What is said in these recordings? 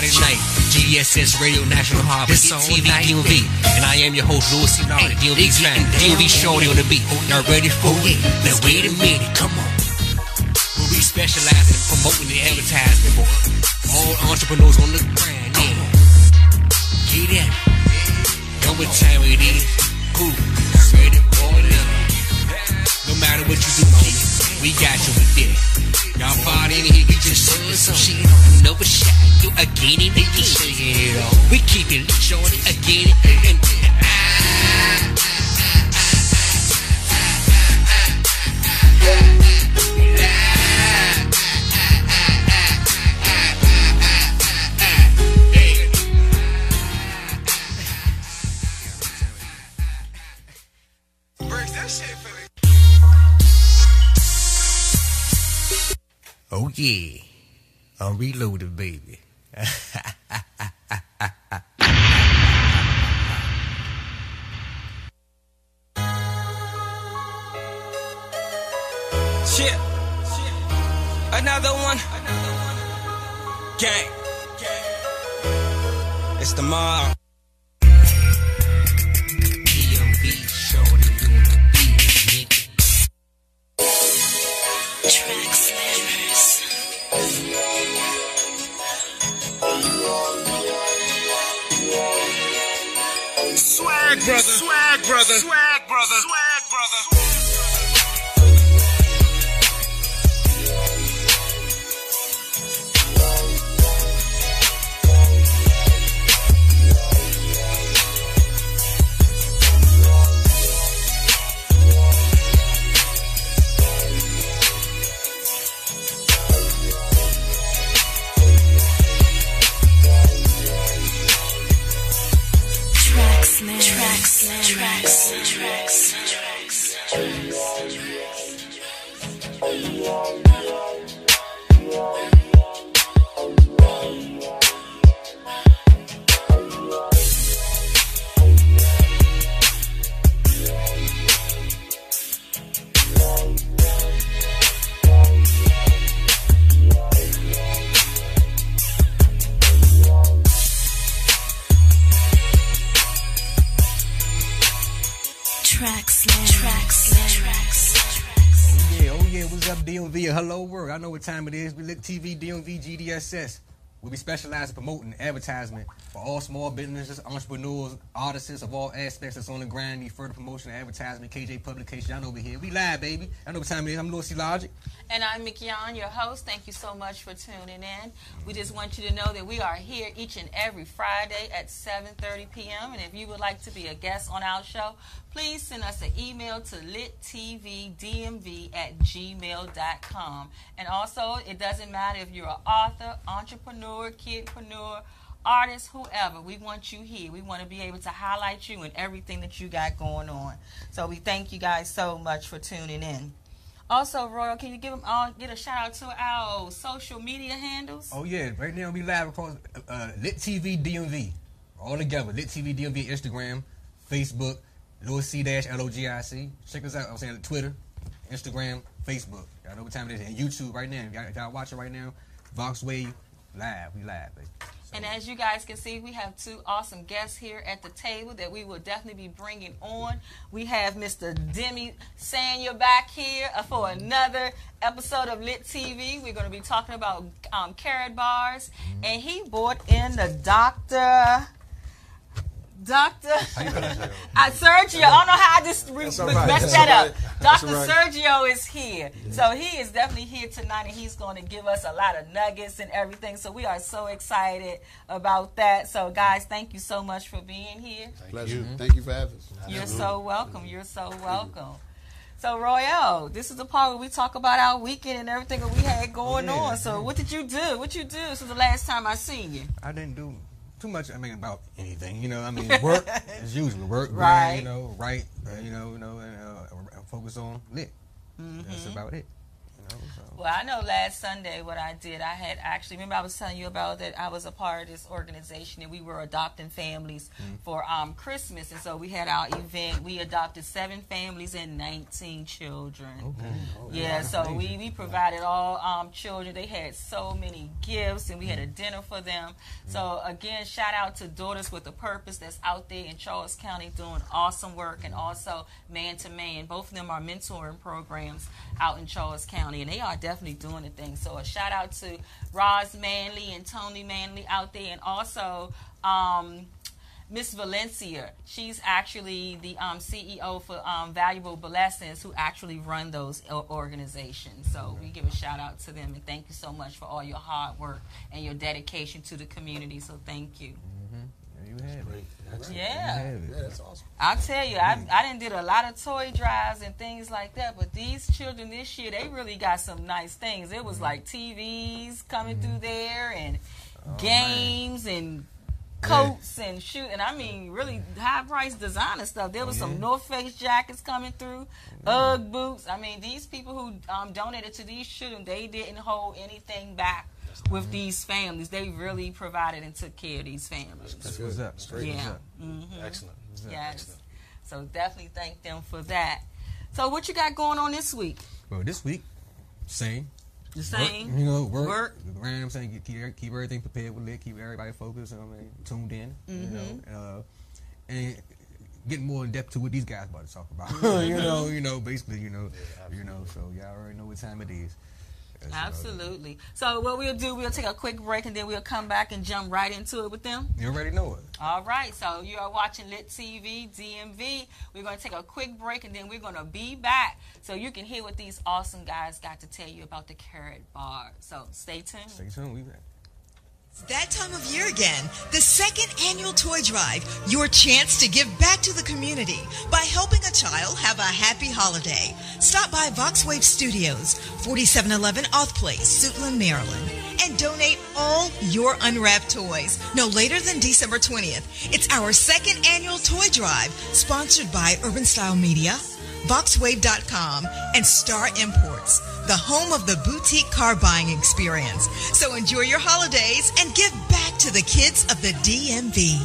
Saturday night, GDSS Radio National Harbor, TV DMV, and I am your host, Louis C. Lardy, DMV fan, DMV Shorty on the beat. Y'all ready for it? Now wait a minute, come on. We specialize in promoting the advertisement for all entrepreneurs on the grind. Yeah. Get at it. Know what time it is. Cool. Y'all ready for it? No matter what you do, homie, we got you with it. Y'all party in here, we just saying some shit. No shot, you again and again. We keep it shorty again and again. Oh yeah, I'm reloaded, baby. Shit, another one. Gang, it's the mob. Swag brother, swag brother, swag brother, swag brother. Hello world, I know what time it is. We Lit TV, DMV, GDSS. We specialize in promoting advertisement for all small businesses, entrepreneurs, artists of all aspects that's on the grind. Need further promotion, advertisement, KJ Publication. Y'all know we here. We live, baby. I know what time it is. I'm Louis C. Logic. And I'm Mickey Yon, your host. Thank you so much for tuning in. We just want you to know that we are here each and every Friday at 7:30 p.m. And if you would like to be a guest on our show, please send us an email to littvdmv@gmail.com. And also, it doesn't matter if you're an author, entrepreneur, kidpreneur, artist, whoever. We want you here. We want to be able to highlight you and everything that you got going on. So we thank you guys so much for tuning in. Also, Royal, can you get a shout out to our social media handles? Oh yeah, right now we live across Lit TV DMV, all together. Lit TV DMV, Instagram, Facebook, Louis C-Logic. Check us out. I'm saying Twitter, Instagram, Facebook. Y'all know what time it is, and YouTube right now. Y'all watching right now. Voxwave live. We live, baby. And as you guys can see, we have two awesome guests here at the table that we will definitely be bringing on. We have Mr. Demi Sanya back here for another episode of Lit TV. We're going to be talking about carrot bars. And he brought in the Dr. How you pronounce that? Sergio. I don't know how I just messed that up. Dr. Right. Sergio is here. So he is definitely here tonight, and he's going to give us a lot of nuggets and everything. So we are so excited about that. So, guys, thank you so much for being here. Pleasure. Thank you for having us. You're so welcome. You're so welcome. So, Royale, this is the part where we talk about our weekend and everything that we had going on. So what did you do? What you do since the last time I seen you? I didn't do too much. I mean, about anything, you know. I mean, work as usual. Work, right? You know, focus on lit. That's about it. You Well, I know last Sunday what I did, I had actually, remember I was telling you about that I was a part of this organization and we were adopting families for Christmas. And so we had our event. We adopted 7 families and 19 children. Yeah, so we provided all children. They had so many gifts and we had a dinner for them. So again, shout out to Daughters with a Purpose that's out there in Charles County doing awesome work, and also Man to Man. Both of them are mentoring programs out in Charles County, and they are definitely doing the thing. So a shout out to Roz Manley and Tony Manley out there, and also Miss Valencia. She's actually the CEO for Valuable Blessings, who actually run those organizations. So we give a shout out to them, and thank you so much for all your hard work and your dedication to the community. So thank you. You have it. Yeah. That's awesome. I'll tell you, I done did a lot of toy drives and things like that, but these children this year, they really got some nice things. It was like TVs coming through there, and games, and coats, and and I mean, really high-priced designer stuff. There was some North Face jackets coming through, UGG boots. I mean, these people who donated to these children, they didn't hold anything back with these families. They really provided and took care of these families. That's what's up. Yeah. Excellent. Yes. Excellent. So definitely thank them for that. So what you got going on this week? Well, this week, same. The same. Work. Work. You know what I'm saying? Keep everything prepared with it. Keep everybody focused. Tuned in. And getting more in depth to what these guys about to talk about. Basically, So y'all already know what time it is. Absolutely. So what we'll do, we'll take a quick break and then we'll come back and jump right into it with them. You already know it. All right. So you are watching Lit TV, DMV. We're going to take a quick break and then we're going to be back so you can hear what these awesome guys got to tell you about the Carrot Bar. So stay tuned. Stay tuned. We back. It's that time of year again, the second annual toy drive, your chance to give back to the community by helping a child have a happy holiday. Stop by VoxWave Studios, 4711 Oth Place, Suitland, Maryland, and donate all your unwrapped toys no later than December 20th. It's our second annual toy drive, sponsored by Urban Style Media, VoxWave.com, and Star Imports, the home of the boutique car buying experience. So enjoy your holidays and give back to the kids of the DMV.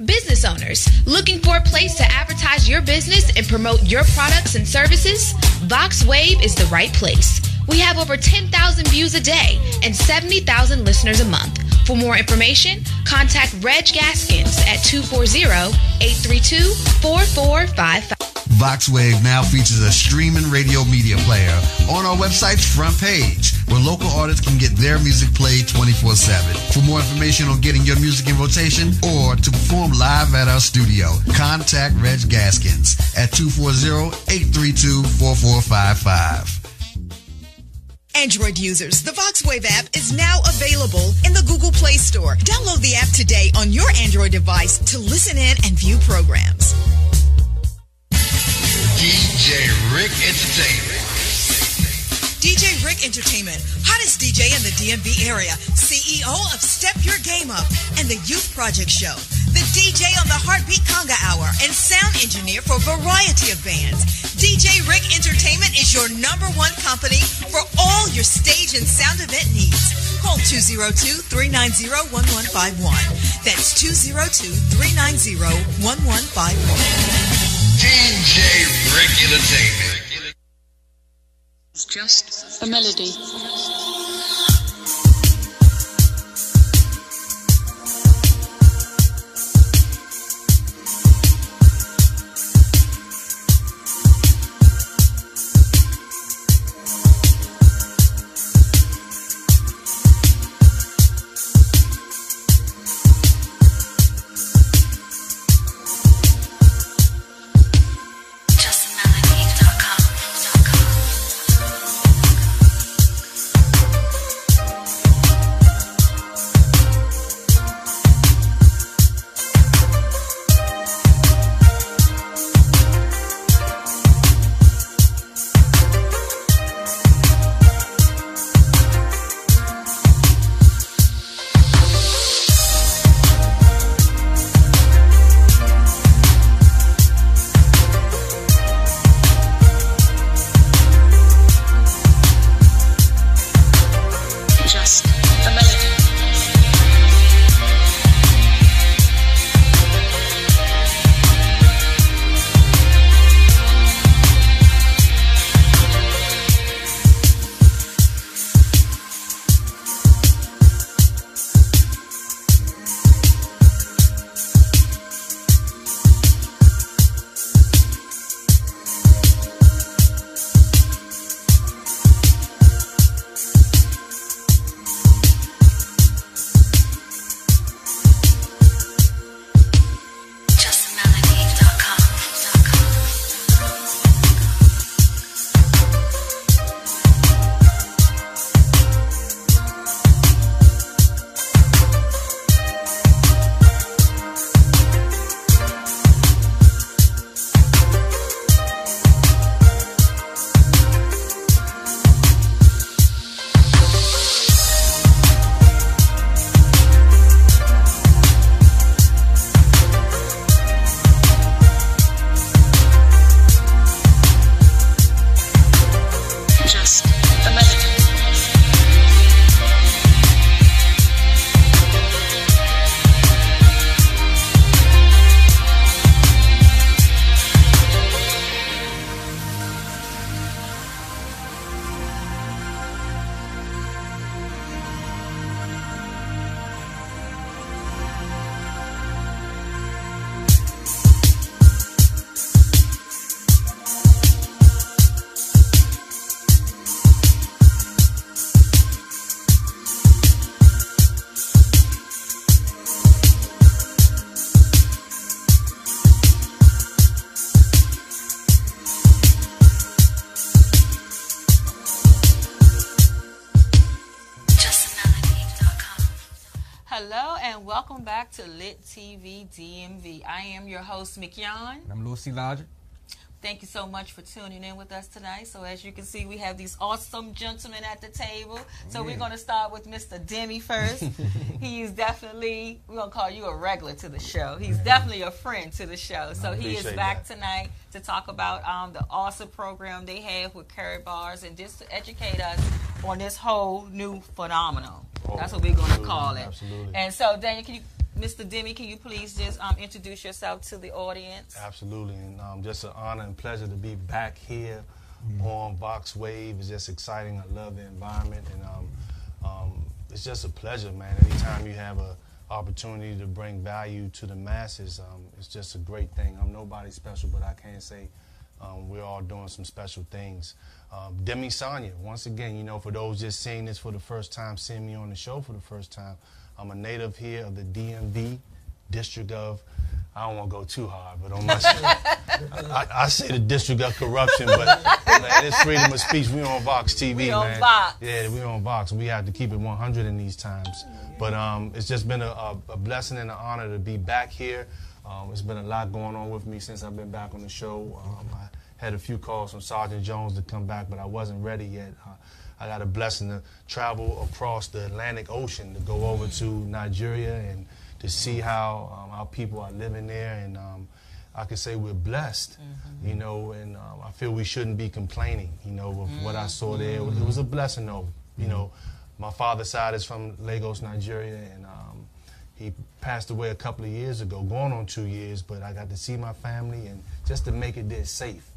Business owners looking for a place to advertise your business and promote your products and services? VoxWave is the right place. We have over 10,000 views a day and 70,000 listeners a month. For more information, contact Reg Gaskins at 240-832-4455. VoxWave now features a streaming radio media player on our website's front page, where local artists can get their music played 24/7. For more information on getting your music in rotation or to perform live at our studio, contact Reg Gaskins at 240-832-4455. Android users, the VoxWave app is now available in the Google Play Store. Download the app today on your Android device to listen in and view programs. DJ Rick Entertainment. DJ Rick Entertainment, hottest DJ in the DMV area, CEO of Step Your Game Up and the Youth Project Show, the DJ on the Heartbeat Conga Hour, and sound engineer for a variety of bands. DJ Rick Entertainment is your #1 company for all your stage and sound event needs. Call 202-390-1151. That's 202-390-1151. DJ Rick Entertainment. It's just a melody. a melody. Hello and welcome back to Lit TV DMV. I am your host, McYon. I'm Louis C. Lodger. Thank you so much for tuning in with us tonight. So as you can see, we have these awesome gentlemen at the table. So we're going to start with Mr. Demi first. He's definitely, we're going to call you a regular to the show. He's definitely a friend to the show. So he is back tonight to talk about the awesome program they have with Karatbars and just to educate us on this whole new phenomenon. That's what we're going to call it. Absolutely. And so, Daniel, Mr. Demi, can you please just introduce yourself to the audience? Absolutely, and just an honor and pleasure to be back here on Vox Wave. It's just exciting. I love the environment, and it's just a pleasure, man. Anytime you have an opportunity to bring value to the masses, it's just a great thing. I'm nobody special, but I can say we're all doing some special things. Demi Sonia, once again, you know, for those just seeing this for the first time, seeing me on the show for the first time, I'm a native here of the DMV, District of, I don't want to go too hard, but on my I say the District of Corruption, but man, it's freedom of speech. We on Vox TV, we man. On Vox. Yeah, we on Vox. We have to keep it 100 in these times. But it's just been a blessing and an honor to be back here. It's been a lot going on with me since I've been back on the show. I had a few calls from Sergeant Jones to come back, but I wasn't ready yet. I got a blessing to travel across the Atlantic Ocean to go over to Nigeria and to see how our people are living there. And I can say we're blessed, you know, and I feel we shouldn't be complaining, you know, of what I saw there. It was a blessing, though. You know, my father's side is from Lagos, Nigeria, and he passed away a couple of years ago, going on 2 years, but I got to see my family and just to make it there safe.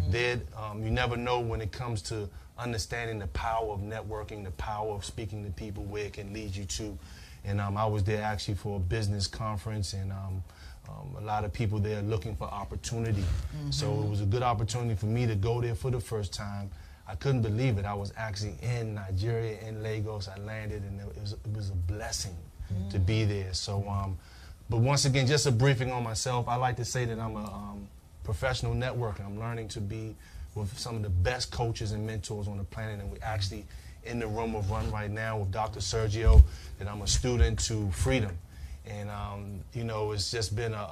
There, you never know when it comes to understanding the power of networking, the power of speaking to people, where it can lead you to. And I was there actually for a business conference, and a lot of people there looking for opportunity. So it was a good opportunity for me to go there for the first time. I couldn't believe it. I was actually in Nigeria, in Lagos. I landed, and it was a blessing to be there. So, but once again, just a briefing on myself. I like to say that I'm a professional networker. I'm learning to be with some of the best coaches and mentors on the planet, and we're actually in the room of Run right now with Dr. Sergio, and I'm a student to freedom. And, you know, it's just been an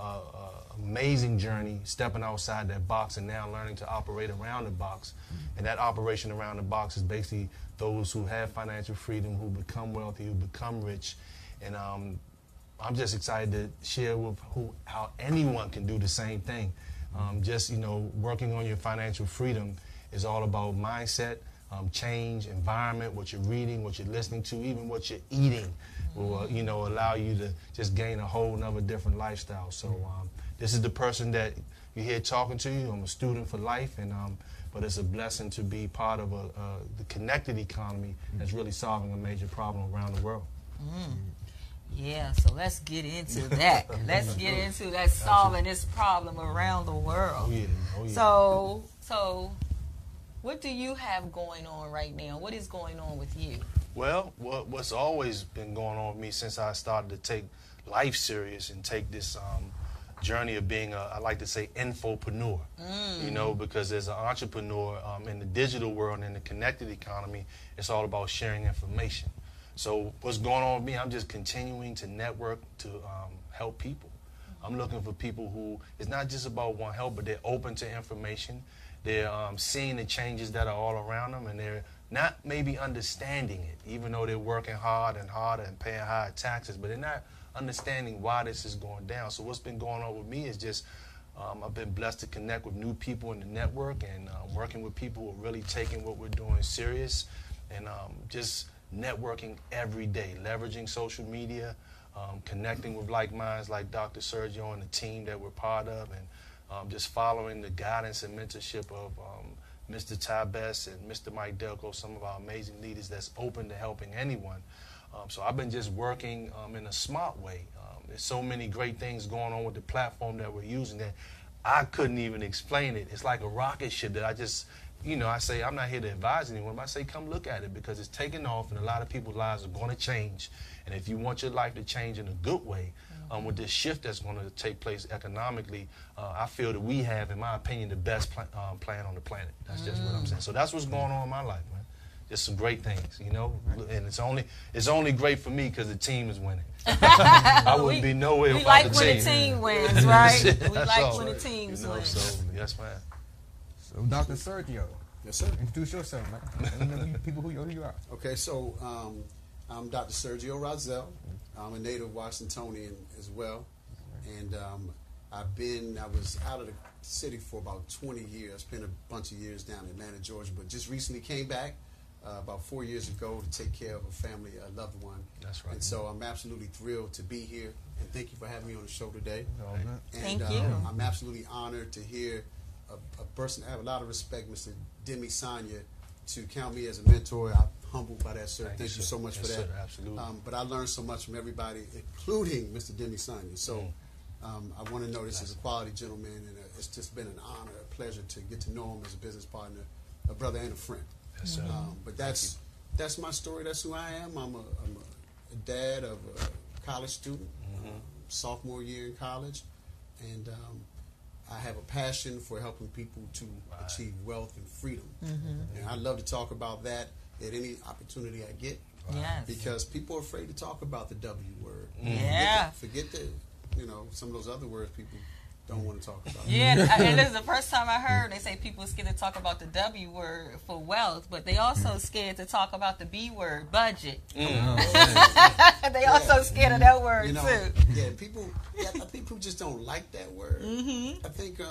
amazing journey, stepping outside that box and now learning to operate around the box. And that operation around the box is basically those who have financial freedom, who become wealthy, who become rich. And I'm just excited to share with how anyone can do the same thing. Just, you know, working on your financial freedom is all about mindset, change, environment, what you're reading, what you're listening to, even what you're eating will, you know, allow you to just gain a whole nother different lifestyle. So this is the person that you hear talking to you. I'm a student for life, and but it's a blessing to be part of the connected economy that's really solving a major problem around the world. Yeah, so let's get into that. Let's get into that, solving this problem around the world. Oh, yeah. Oh, yeah. So what do you have going on right now? What is going on with you? Well, what's always been going on with me since I started to take life serious and take this journey of being I like to say, infopreneur. You know, because as an entrepreneur in the digital world and in the connected economy, it's all about sharing information. So what's going on with me, I'm just continuing to network to help people. I'm looking for people who, it's not just about want help, but they're open to information. They're seeing the changes that are all around them, and they're not maybe understanding it, even though they're working hard and harder and paying higher taxes, but they're not understanding why this is going down. So what's been going on with me is just I've been blessed to connect with new people in the network and working with people who are really taking what we're doing serious. and just networking every day, leveraging social media, connecting with like minds like Dr. Sergio and the team that we're part of, and just following the guidance and mentorship of Mr. Ty Best and Mr. Mike Delco, some of our amazing leaders that's open to helping anyone. So I've been just working in a smart way. There's so many great things going on with the platform that we're using that I couldn't even explain it. It's like a rocket ship that I just, I say I'm not here to advise anyone, but I say come look at it because it's taking off and a lot of people's lives are going to change. And if you want your life to change in a good way, with this shift that's going to take place economically, I feel that we have, in my opinion, the best plan on the planet. That's just what I'm saying. So that's what's going on in my life, man. Just some great things, and it's only great for me because the team is winning. I wouldn't be nowhere without the team. We like when the team wins, right? We like when the teams win. So, yes, man. So, Dr. Sergio. Yes, sir. Introduce yourself, man. Let people who you are. Okay, so I'm Dr. Sergio Rozelle. I'm a native Washingtonian as well, and I was out of the city for about 20 years. Spent a bunch of years down in Atlanta, Georgia, but just recently came back about 4 years ago to take care of a family, a loved one. That's right. And so I'm absolutely thrilled to be here, and thank you for having me on the show today. Thank you. I'm absolutely honored to hear a person I have a lot of respect, Mr. Demi Sanya, to count me as a mentor. I'm humbled by that, sir. Thank you so much for that. Sir, absolutely. But I learned so much from everybody, including Mr. Demi Sanya. So I want to know this is a quality gentleman, and it's just been an honor, a pleasure to get to know him as a business partner, a brother and a friend. Yes, sir. But that's my story. That's who I am. I'm a dad of a college student, sophomore year in college, and I have a passion for helping people to achieve wealth and freedom. And I love to talk about that at any opportunity I get. Yes. Because people are afraid to talk about the W word. Yeah. Forget the, some of those other words people don't want to talk about. Yeah, and this is the first time I heard they say people are scared to talk about the W word for wealth, but they also scared to talk about the B word, budget. They also scared of that word too. Yeah, I think people just don't like that word. I think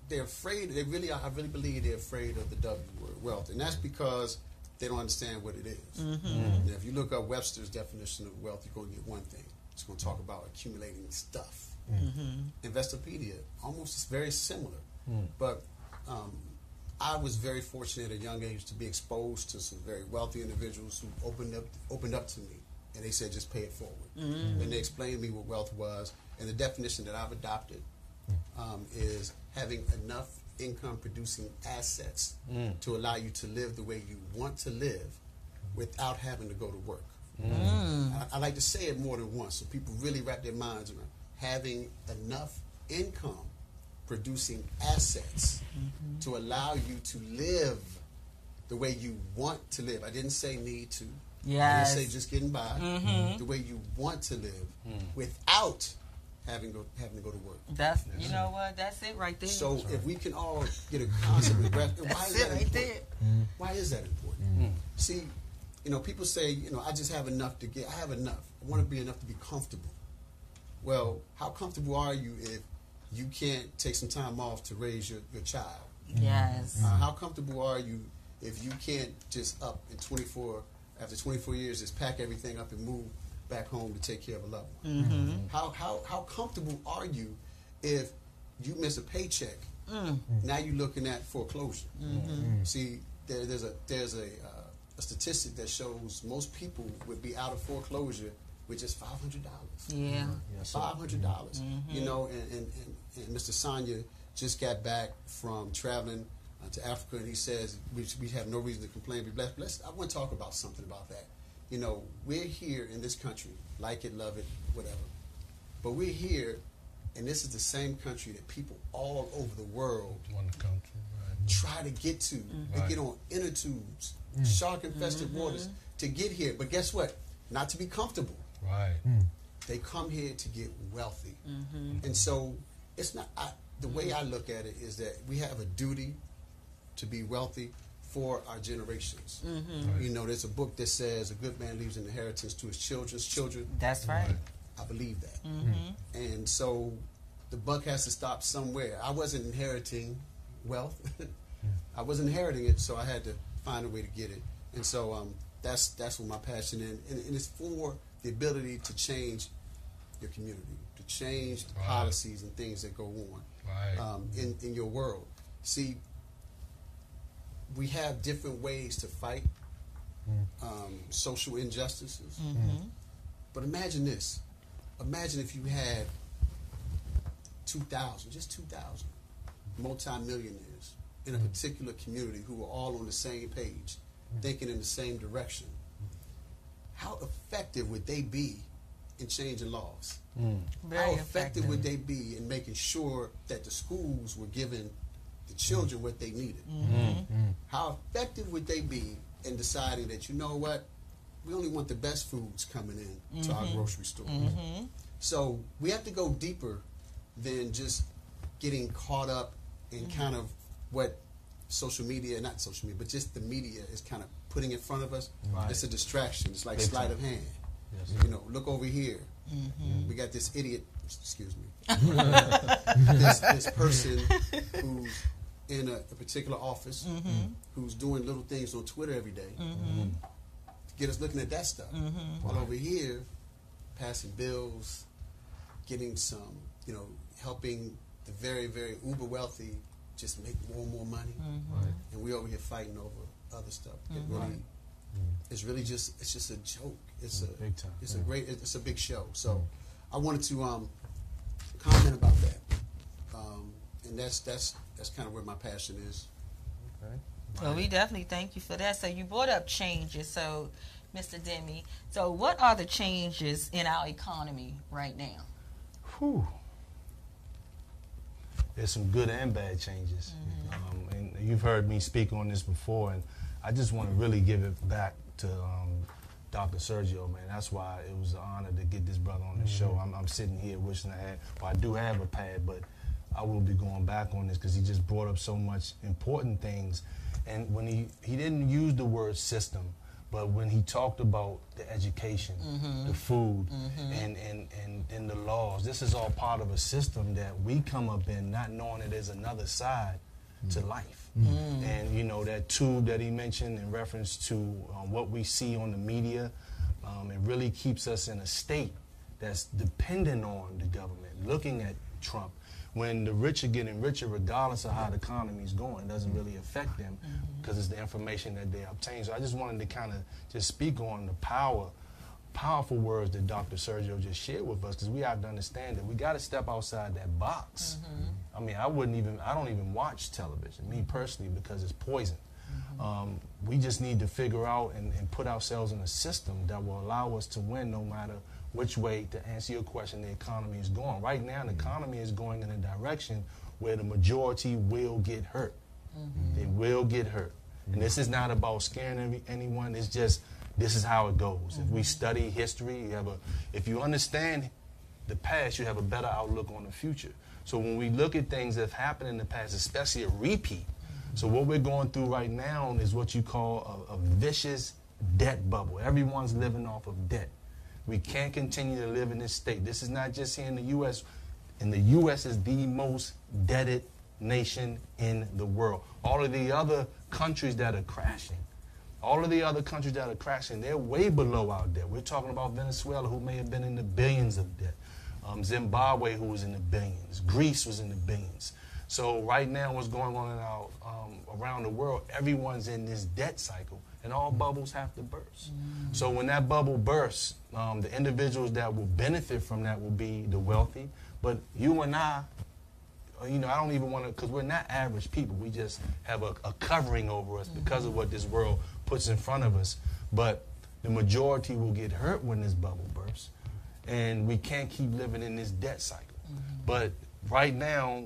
they're afraid. They really are. I really believe they're afraid of the W word, wealth, and that's because they don't understand what it is. Now, if you look up Webster's definition of wealth, you're going to get one thing. It's going to talk about accumulating stuff. Investopedia, almost very similar. But I was very fortunate at a young age to be exposed to some very wealthy individuals who opened up to me, and they said, just pay it forward. And they explained to me what wealth was, and the definition that I've adopted is having enough income producing assets to allow you to live the way you want to live without having to go to work. I like to say it more than once so people really wrap their minds around having enough income producing assets to allow you to live the way you want to live. I didn't say need to. Yes. I didn't say just getting by. The way you want to live without having to go to work. That's you know what? That's it right there. So if we can all get a concept of why is that important? Why is that important? See, people say, I just have enough to get. I have enough. I want to be enough to be comfortable. Well, how comfortable are you if you can't take some time off to raise your child? Yes. How comfortable are you if you can't just after 24 years, just pack everything up and move back home to take care of a loved one? How comfortable are you if you miss a paycheck? Now you're looking at foreclosure. See, there's a statistic that shows most people would be out of foreclosure with just $500. Yeah. $500. And Mr. Sanya just got back from traveling to Africa, and he says we have no reason to complain. Be blessed. I want to talk about something about that. We're here in this country, like it, love it, whatever. But we're here, and this is the same country that people all over the world try to get to. They get on inner tubes, shark-infested waters to get here. But guess what? Not to be comfortable. Right. They come here to get wealthy. And so it's not, the way I look at it is that we have a duty to be wealthy for our generations. There's a book that says a good man leaves an inheritance to his children's children. That's right. I believe that. And so the buck has to stop somewhere. I wasn't inheriting wealth. I wasn't inheriting it, so I had to find a way to get it. And so that's what my passion is, and it's for the ability to change your community, to change the policies and things that go on in your world. See, we have different ways to fight social injustices. But imagine this. Imagine if you had 2,000 multimillionaires in a particular community who were all on the same page, thinking in the same direction. How effective would they be in changing laws? How effective would they be in making sure that the schools were giving the children what they needed? How effective would they be in deciding that, you know what, we only want the best foods coming in to our grocery store? So we have to go deeper than just getting caught up in kind of what social media, not social media, but just the media is kind of putting in front of us. It's a distraction. It's like sleight of hand. You know, look over here. We got this idiot, excuse me, this person who's in a particular office who's doing little things on Twitter every day to get us looking at that stuff. While over here, passing bills, getting some, you know, helping the very, very uber wealthy just make more and more money. And we over here fighting over other stuff. It really, it's really just, it's just a joke. It's a big time. It's a great, it's a big show. So I wanted to comment about that. And that's kind of where my passion is. Well, we definitely thank you for that. So you brought up changes. So, Mr. Demi, so what are the changes in our economy right now? There's some good and bad changes. And you've heard me speak on this before, and I just want to really give it back to Dr. Sergio, man. That's why it was an honor to get this brother on the show. I'm sitting here wishing I had, well, I do have a pad, but I will be going back on this because he just brought up so much important things. And when he didn't use the word system, but when he talked about the education, the food, and the laws, this is all part of a system that we come up in not knowing that there's another side to life. And, you know, that tube that he mentioned in reference to what we see on the media, it really keeps us in a state that's dependent on the government, looking at Trump. When the rich are getting richer, regardless of how the economy is going, it doesn't really affect them because it's the information that they obtain. So I just wanted to kind of just speak on the powerful words that Dr. Sergio just shared with us, because we have to understand that we got to step outside that box. I mean, I don't even watch television, me personally, because it's poison. We just need to figure out and put ourselves in a system that will allow us to win no matter which way, to answer your question, the economy is going. Right now, the economy is going in a direction where the majority will get hurt. They will get hurt. And this is not about scaring anyone. It's just, this is how it goes. If we study history, if you understand the past, you have a better outlook on the future. So when we look at things that have happened in the past, especially a repeat, so what we're going through right now is what you call a vicious debt bubble. Everyone's living off of debt. We can't continue to live in this state. This is not just here in the U.S. And the U.S. is the most debted nation in the world. All of the other countries that are crashing, they're way below our debt. We're talking about Venezuela, who may have been in the billions of debt. Zimbabwe, who was in the billions. Greece was in the billions. So right now, what's going on in our, around the world, everyone's in this debt cycle, and all bubbles have to burst. So when that bubble bursts, the individuals that will benefit from that will be the wealthy. But you and I, you know, I don't even want to, because we're not average people. We just have a covering over us because of what this world puts in front of us. But the majority will get hurt when this bubble bursts, and we can't keep living in this debt cycle. But right now,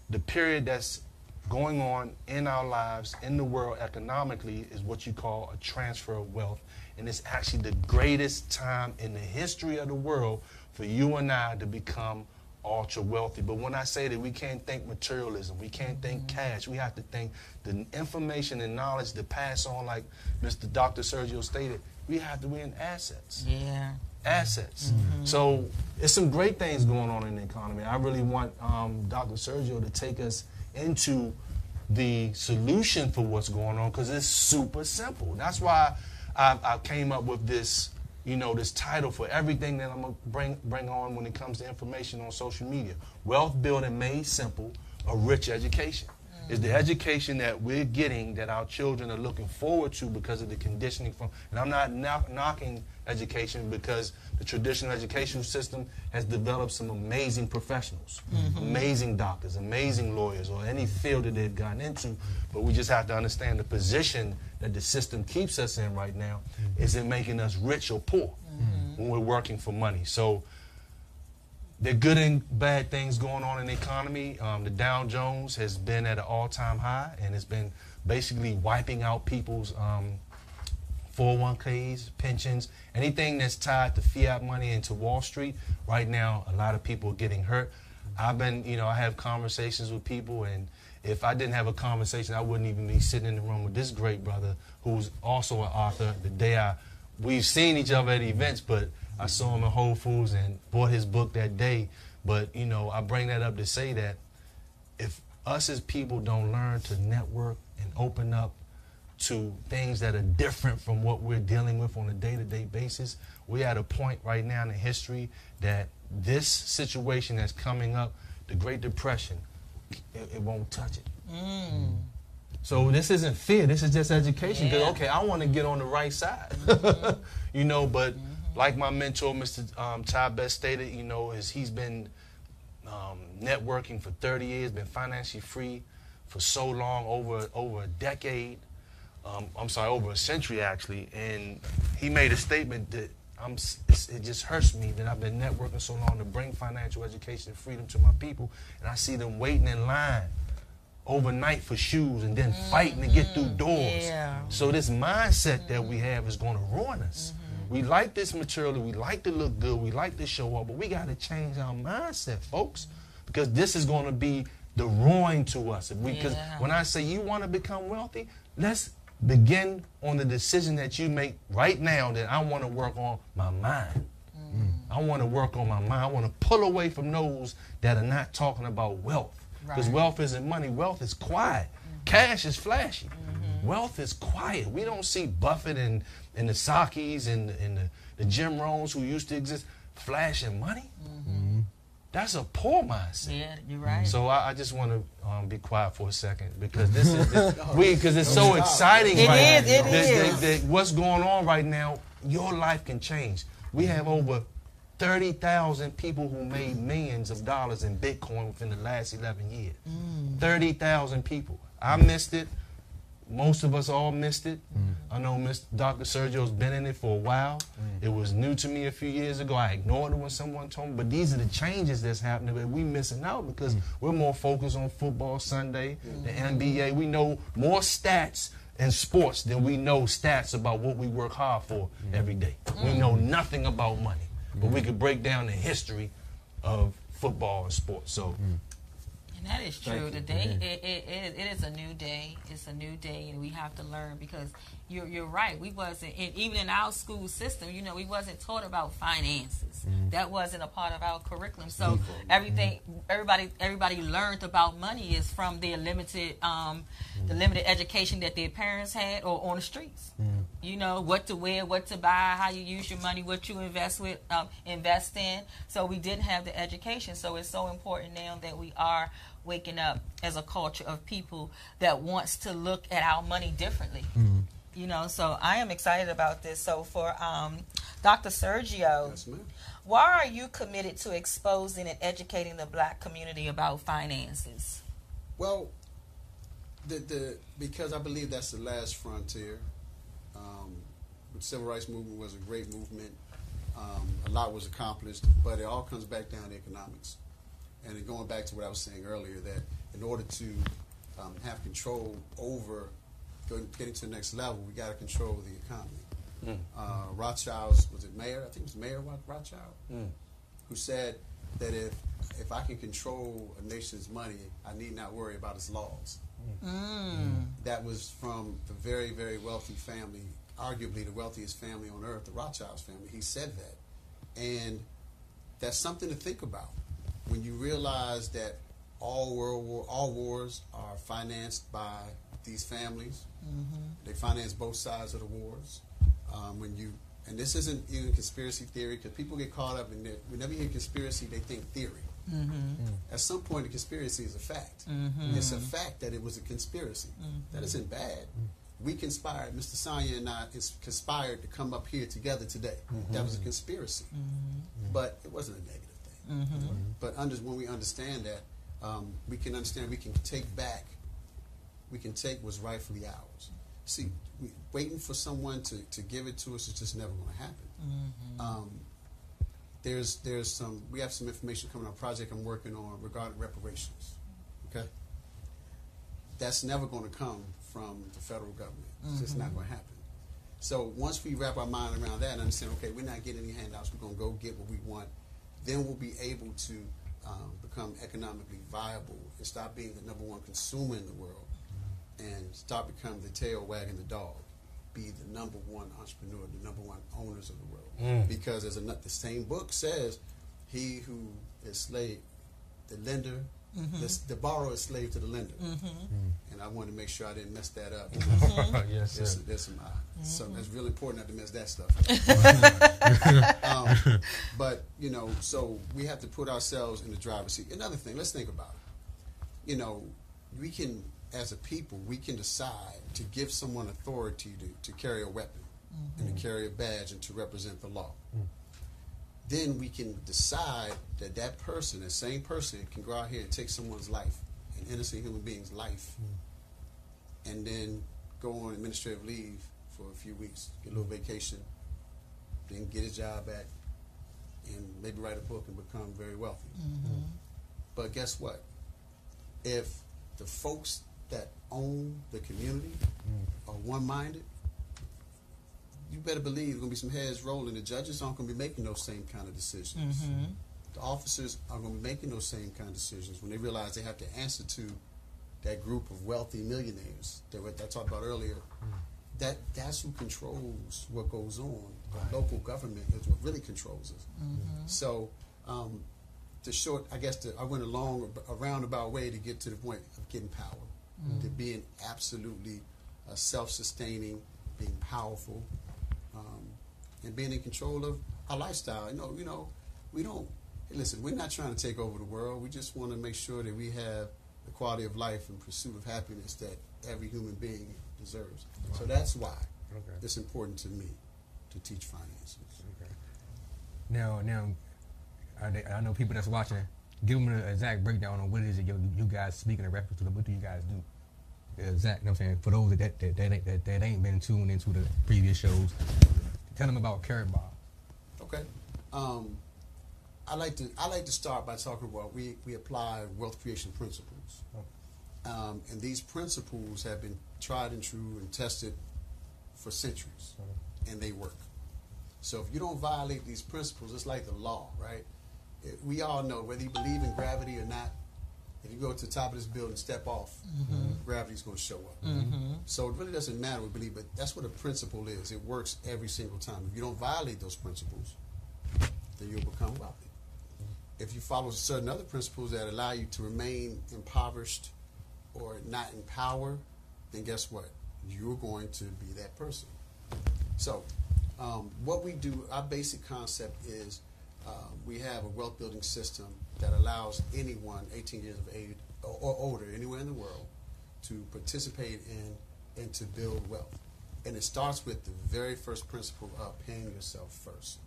the period that's going on in our lives, in the world economically, is what you call a transfer of wealth. And it's actually the greatest time in the history of the world for you and I to become ultra wealthy. But when I say that, we can't think materialism, we can't think cash, we have to think the information and knowledge to pass on, like Mr. Dr. Sergio stated, we have to win assets. Assets. So there's some great things going on in the economy. I really want Dr. Sergio to take us into the solution for what's going on, because it's super simple. That's why I came up with this, this title for everything that I'm gonna bring on when it comes to information on social media. Wealth Building Made Simple, a Rich Education. It's the education that we're getting that our children are looking forward to because of the conditioning from, and I'm not knocking education, because the traditional education system has developed some amazing professionals, amazing doctors, amazing lawyers, or any field that they've gotten into, but we just have to understand the position that the system keeps us in right now is it making us rich or poor when we're working for money. So there are good and bad things going on in the economy. The Dow Jones has been at an all-time high, and it's been basically wiping out people's 401ks, pensions, anything that's tied to fiat money into Wall Street. Right now, a lot of people are getting hurt. I have conversations with people, and if I didn't have a conversation, I wouldn't even be sitting in the room with this great brother who's also an author. We've seen each other at events, but I saw him in Whole Foods and bought his book that day. But, I bring that up to say that if us as people don't learn to network and open up to things that are different from what we're dealing with on a day-to-day basis, we're at a point right now in history that this situation that's coming up, the Great Depression, it won't touch it. So this isn't fear, this is just education. Because, okay, I want to get on the right side. But like my mentor, Mr. Ty Best stated, he's been networking for 30 years, been financially free for so long, over a decade. Over a century actually. And he made a statement that it just hurts me that I've been networking so long to bring financial education and freedom to my people, and I see them waiting in line overnight for shoes and then fighting to get through doors. So this mindset that we have is going to ruin us. We like this material, we like to look good, we like to show up, but we got to change our mindset, folks, because this is going to be the ruin to us. Because when I say you want to become wealthy, let's begin on the decision that you make right now that I want to work on my mind. I want to work on my mind. I want to pull away from those that are not talking about wealth. Because wealth isn't money. Wealth is quiet. Cash is flashy. Wealth is quiet. We don't see Buffett and the Sakis and the Jim Rohns who used to exist flashing money. That's a poor mindset. Yeah, you're right. So I just want to be quiet for a second because because it's so exciting right now. It is. What's going on right now, your life can change. We have over 30,000 people who made millions of dollars in Bitcoin within the last 11 years. 30,000 people. I missed it. Most of us all missed it. I know Dr. Sergio's been in it for a while. It was new to me a few years ago. I ignored it when someone told me. But these are the changes that's happening that we're missing out because we're more focused on football Sunday, the NBA. We know more stats in sports than we know stats about what we work hard for every day. We know nothing about money. But we could break down the history of football and sports. So. And that is true. Today, it is a new day. It's a new day, and we have to learn because you're right. We wasn't, even in our school system, we wasn't taught about finances. That wasn't a part of our curriculum. So everybody learned about money is from their limited, the limited education that their parents had or on the streets. What to wear, what to buy, how you use your money, what you invest in. So we didn't have the education. So it's so important now that we are waking up as a culture of people that wants to look at our money differently. So I am excited about this. So for Dr. Sergio, why are you committed to exposing and educating the black community about finances? Well, because I believe that's the last frontier. The Civil Rights Movement was a great movement. A lot was accomplished, but it all comes back down to economics. And then going back to what I was saying earlier, that in order to have control over getting to the next level, we got to control the economy. Rothschild's, was it Mayer? I think it was Mayer Rothschild, who said that if I can control a nation's money, I need not worry about its laws. That was from a very, very wealthy family, arguably the wealthiest family on earth, the Rothschild's family. He said that. And that's something to think about. When you realize that all wars are financed by these families, they finance both sides of the wars. And this isn't even conspiracy theory, because people get caught up in it. Whenever you hear conspiracy, they think theory. At some point, the conspiracy is a fact. It's a fact that it was a conspiracy. That isn't bad. We conspired, Mr. Sanya and I conspired to come up here together today. That was a conspiracy. But it wasn't a negative thing. But when we understand that, we can understand we can take what's rightfully ours. See, waiting for someone to give it to us is just never going to happen. We have some information coming on a project I'm working on regarding reparations. Okay? That's never going to come from the federal government. It's just not going to happen. So once we wrap our mind around that and understand, okay, we're not getting any handouts, we're going to go get what we want, then we'll be able to become economically viable and stop being the number one consumer in the world and start becoming the tail wagging the dog, be the number one entrepreneur, the number one owners of the world. Because as the same book says, he who is slave, the lender, the borrower is slave to the lender. And I wanted to make sure I didn't mess that up. Yes, sir. There's some it's really important not to mess that stuff up. But, so we have to put ourselves in the driver's seat. Another thing, let's think about it. We can, as a people, we can decide to give someone authority to carry a weapon and to carry a badge and to represent the law. Then we can decide that person, the same person, can go out here and take someone's life, an innocent human being's life, and then go on administrative leave for a few weeks, get a little vacation, then get his job back, and maybe write a book and become very wealthy. But guess what? If the folks that own the community are one-minded, you better believe there's going to be some heads rolling. The judges aren't going to be making those same kind of decisions. The officers are going to be making those same kind of decisions when they realize they have to answer to that group of wealthy millionaires that I talked about earlier. That's who controls what goes on. The local government is what really controls us. So I went a roundabout way to get to the point of getting power, to being absolutely self-sustaining, being powerful, and being in control of our lifestyle. Listen, we're not trying to take over the world. We just want to make sure that we have the quality of life and pursuit of happiness that every human being deserves. So that's why it's important to me to teach finances. Now, I know people that's watching, give them an exact breakdown on what it is that you guys, speaking in reference to what do you guys do? Exact, you know what I'm saying? For those that ain't been tuned into the previous shows, tell them about Carrot Bob. Okay. I like to start by talking about we apply wealth creation principles. And these principles have been tried and true and tested for centuries, and they work. So if you don't violate these principles, it's like the law, right? We all know, whether you believe in gravity or not, if you go to the top of this building, step off, gravity's going to show up. So it really doesn't matter what we believe, but that's what a principle is. It works every single time. If you don't violate those principles, then you'll become wealthy. If you follow certain other principles that allow you to remain impoverished or not in power, then guess what? You're going to be that person. So what we do, our basic concept is we have a wealth building system that allows anyone 18 years of age or older, anywhere in the world, to participate in and to build wealth. And it starts with the very first principle of paying yourself first.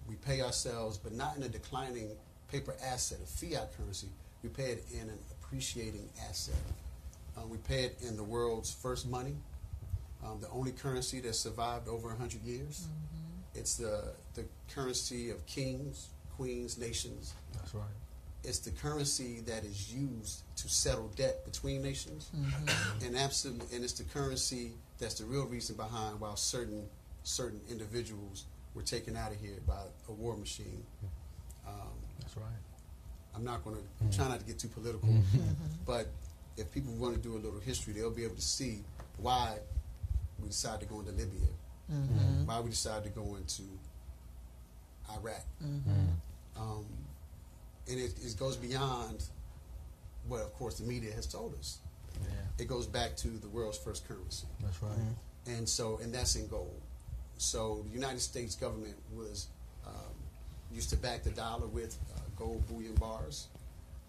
We pay ourselves, but not in a declining paper asset, a fiat currency. We pay it in an appreciating asset. We pay it in the world's first money, the only currency that survived over 100 years. It's the currency of kings, queens, nations. That's right. It's the currency that is used to settle debt between nations, and it's the currency that's the real reason behind why certain individuals were taken out of here by a war machine. That's right. I'm not going to try not to get too political, but if people want to do a little history, they'll be able to see why we decided to go into Libya, why we decided to go into Iraq. And it goes beyond what, of course, the media has told us. It goes back to the world's first currency. That's right. and that's in gold. So the United States government was used to back the dollar with gold bullion bars,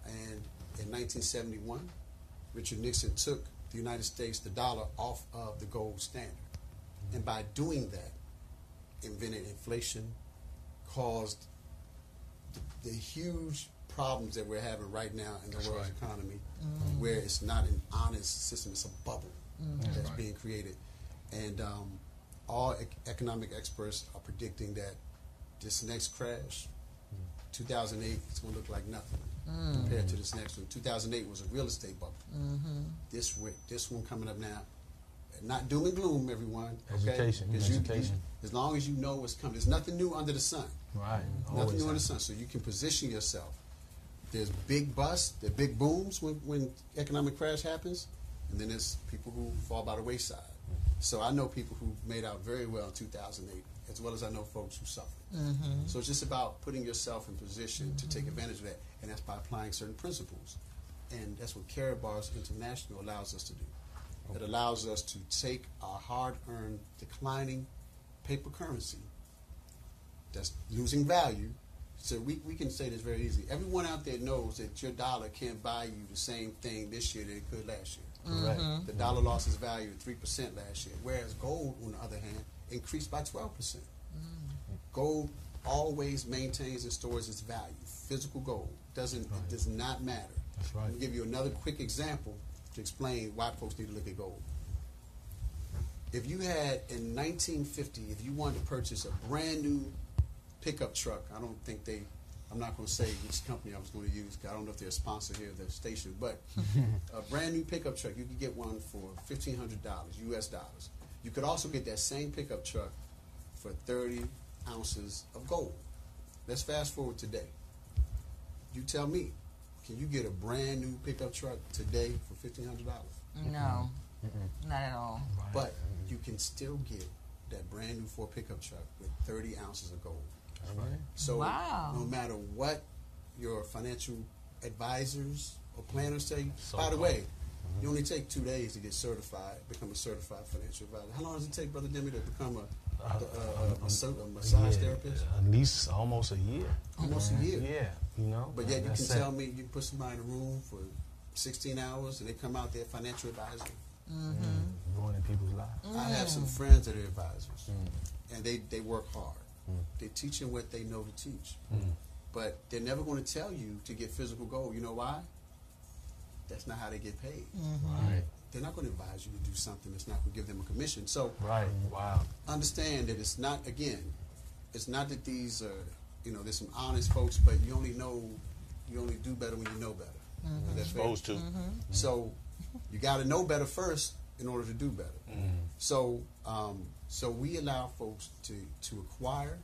and in 1971, Richard Nixon took the United States, the dollar, off of the gold standard, and by doing that, invented inflation, caused the huge problems that we're having right now in the world's economy, where it's not an honest system, it's a bubble that's being created. And all economic experts are predicting that this next crash, 2008, it's going to look like nothing compared to this next one. 2008 was a real estate bubble. This one coming up now, not doom and gloom, everyone. Okay? Education. As long as you know what's coming, there's nothing new under the sun. Right. Nothing new under the sun. So you can position yourself. There's big busts, there's big booms when economic crash happens, and then there's people who fall by the wayside. So I know people who made out very well in 2008, as well as I know folks who suffered. So it's just about putting yourself in position to take advantage of that, and that's by applying certain principles. And that's what Karatbars International allows us to do. It allows us to take our hard-earned, declining paper currency that's losing value. So we can say this very easily. Everyone out there knows that your dollar can't buy you the same thing this year that it could last year. Correct. The dollar lost its value at 3% last year, whereas gold, on the other hand, increased by 12%. Gold always maintains and stores its value. Physical gold it does not matter. That's right. Let me give you another quick example to explain why folks need to look at gold. If you had in 1950, if you wanted to purchase a brand new pickup truck, I'm not going to say which company I was going to use because I don't know if they're a sponsor here at the station, but a brand new pickup truck, you could get one for $1,500 US dollars. You could also get that same pickup truck for 30 ounces of gold. Let's fast forward today. You tell me, can you get a brand new pickup truck today for $1,500? No, not at all. But you can still get that brand new Ford pickup truck with 30 ounces of gold. Right. So no matter what your financial advisors or planners say, by the way, you only take 2 days to get certified, become a certified financial advisor. How long does it take, Brother Demi, to become a massage therapist? At least almost a year. Almost a year. Yeah, you know. But yet you can tell me you put somebody in a room for 16 hours and they come out there financial advisor. Ruining people's lives. I have some friends that are advisors, and they work hard. They teach them what they know to teach. But they're never going to tell you to get physical gold. You know why? That's not how they get paid. Right. They're not going to advise you to do something that's not going to give them a commission. So understand that it's not, again, it's not that these are, there's some honest folks, but you only do better when you know better. That's supposed to. So you got to know better first in order to do better. So we allow folks to acquire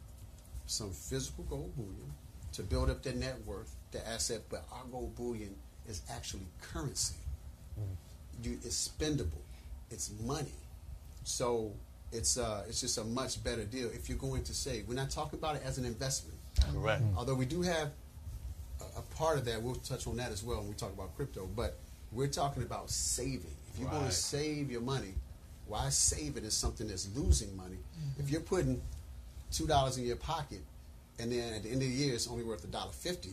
some physical gold bullion to build up their net worth, their asset, but our gold bullion is actually currency. It's spendable. It's money. So it's just a much better deal if you're going to save. We're not talking about it as an investment. Correct. Although we do have a part of that. We'll touch on that as well when we talk about crypto. But we're talking about saving. If you're going to save your money, why save it as something that's losing money? If you're putting $2 in your pocket and then at the end of the year it's only worth $1.50,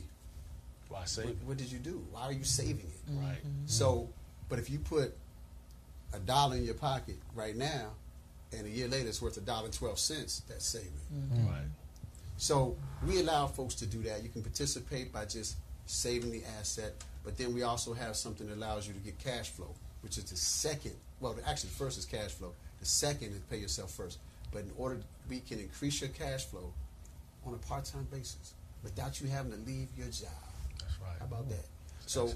why save it? What did you do? Why are you saving it? Right. So, but if you put $1 in your pocket right now and a year later it's worth $1.12, that's saving. Right. So we allow folks to do that. You can participate by just saving the asset, but then we also have something that allows you to get cash flow, which is the second. Well, actually, the first is cash flow. The second is pay yourself first. But in order we can increase your cash flow on a part-time basis without you having to leave your job. That's right. How about that? So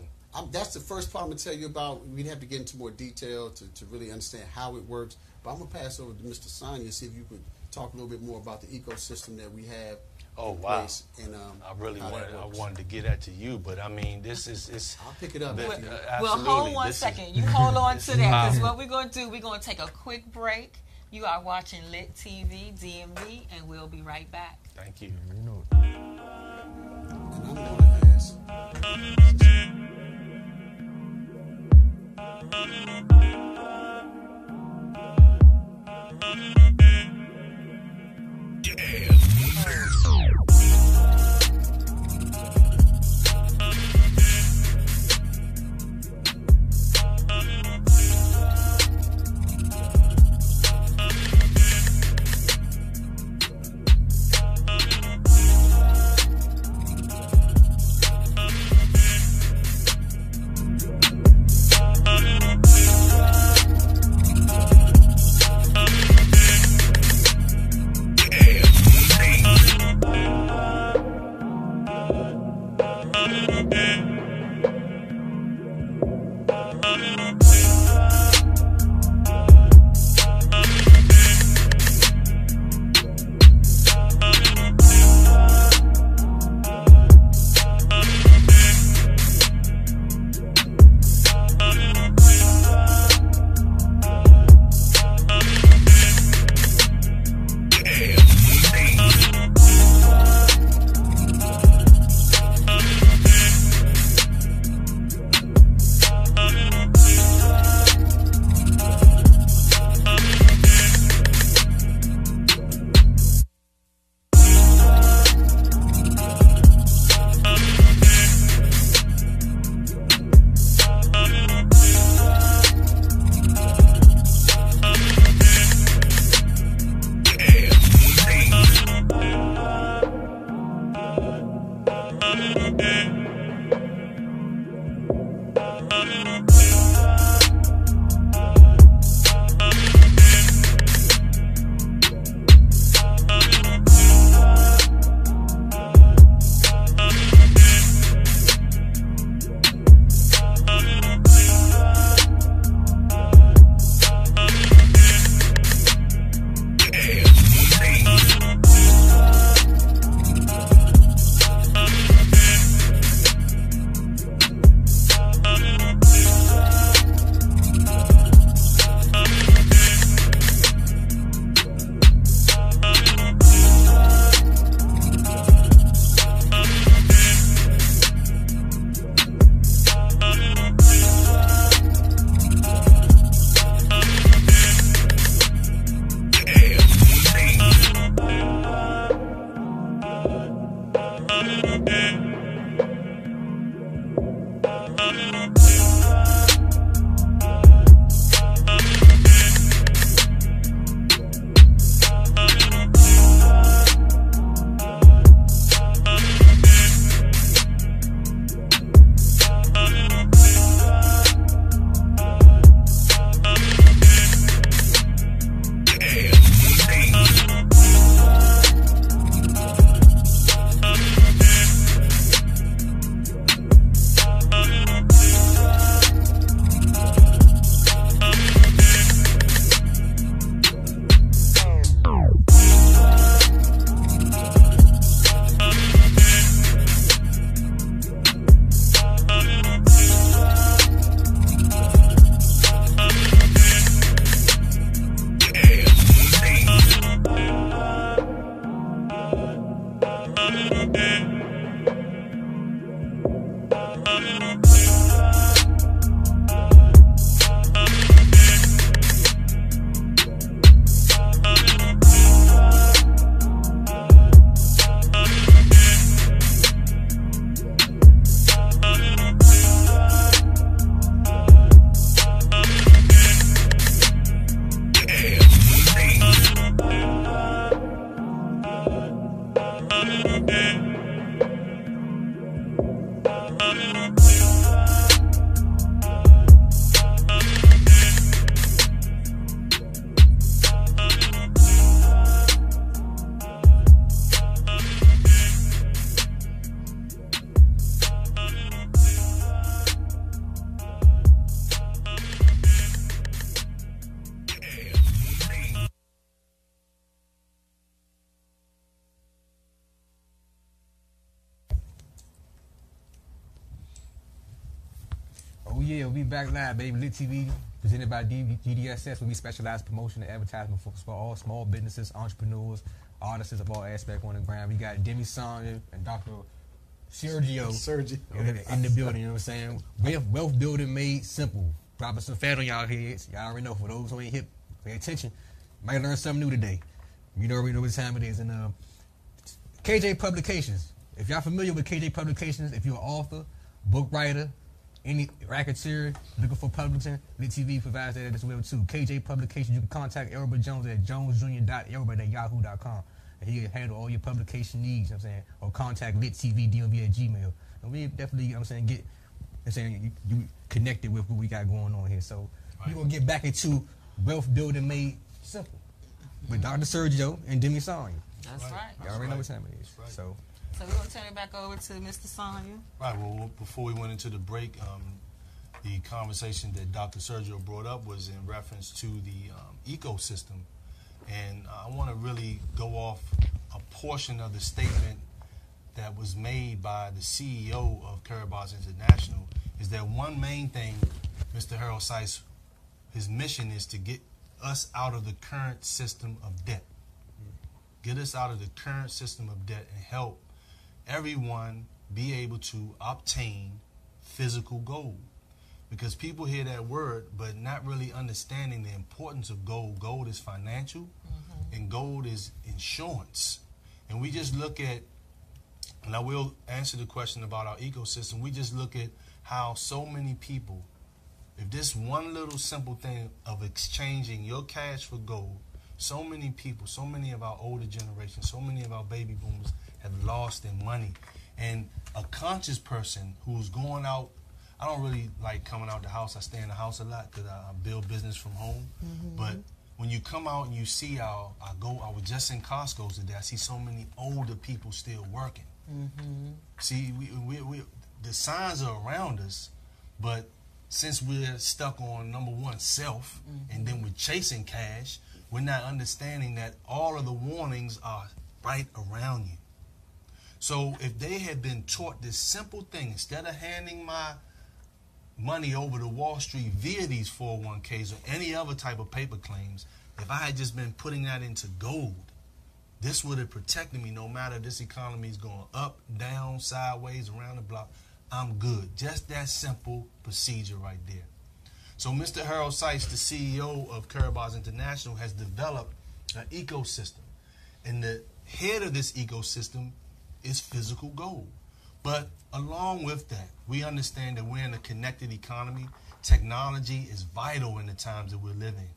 that's the first part I'm going to tell you about. We'd have to get into more detail to really understand how it works. But I'm going to pass over to Mr. Sonia, see if you could talk a little bit more about the ecosystem that we have. Oh, wow. And, I really wanted to get that to you, but I mean, this is I'll pick it up. Well, hold one second. You hold on to that, because what we're going to do, we're going to take a quick break. You are watching Lit TV, DMV, and we'll be right back. Thank you. And I'm going to ask. Oh yeah, we back live, baby. Lit TV, presented by GDSS, where we specialize in promotion and advertisement for all small businesses, entrepreneurs, artists of all aspects on the ground. We got Demi Sonia and Dr. Sergio in the building, you know what I'm saying? Wealth building made simple. Dropping some fat on y'all heads. Y'all already know, for those who ain't hip, pay attention. Might learn something new today. You know, already know what time it is. And KJ Publications. If y'all familiar with KJ Publications, if you're an author, book writer, any racketeer looking for publishing, Lit TV provides that as well too. KJ Publications, you can contact Elbert Jones at jonesjr.elbert@yahoo.com. And he can handle all your publication needs, you know what I'm saying, or contact littvdmv@gmail. And we definitely, you know what I'm saying, you connected with what we got going on here. So we're going to get back into Wealth Building Made Simple with Dr. Sergio and Demi Sonya. That's right. Y'all already know what time it is. Right. So we're going to turn it back over to Mr. Sonya. Right. Well, before we went into the break, the conversation that Dr. Sergio brought up was in reference to the ecosystem. And I want to really go off a portion of the statement that was made by the CEO of Karatbars International, is that one main thing, Mr. Harold Seiss, his mission is to get us out of the current system of debt. Get us out of the current system of debt and help everyone be able to obtain physical gold. Because people hear that word, but not really understanding the importance of gold. Gold is financial, and gold is insurance. And we just look at, and I will answer the question about our ecosystem, we just look at how so many people, if this one little simple thing of exchanging your cash for gold, so many people, so many of our older generation, so many of our baby boomers have lost their money. And a conscious person who's going out, I don't really like coming out the house. I stay in the house a lot because I build business from home. But when you come out and you see I was just in Costco today. I see so many older people still working. See, we the signs are around us, but since we're stuck on number one, self, and then we're chasing cash, we're not understanding that all of the warnings are right around you. So if they had been taught this simple thing, instead of handing my money over to Wall Street via these 401ks or any other type of paper claims, if I had just been putting that into gold, this would have protected me no matter if this economy is going up, down, sideways, around the block. I'm good. Just that simple procedure right there. So Mr. Harold Seiss, the CEO of Karatbars International, has developed an ecosystem. And the head of this ecosystem is physical gold. But along with that, we understand that we're in a connected economy. Technology is vital in the times that we're living.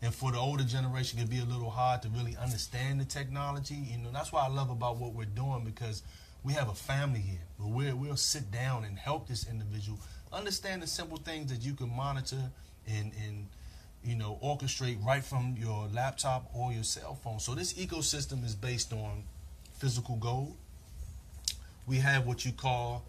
And for the older generation, it can be a little hard to really understand the technology. You know, that's what I love about what we're doing, because we have a family here. We'll sit down and help this individual understand the simple things that you can monitor and you know, orchestrate right from your laptop or your cell phone. So this ecosystem is based on physical gold. We have what you call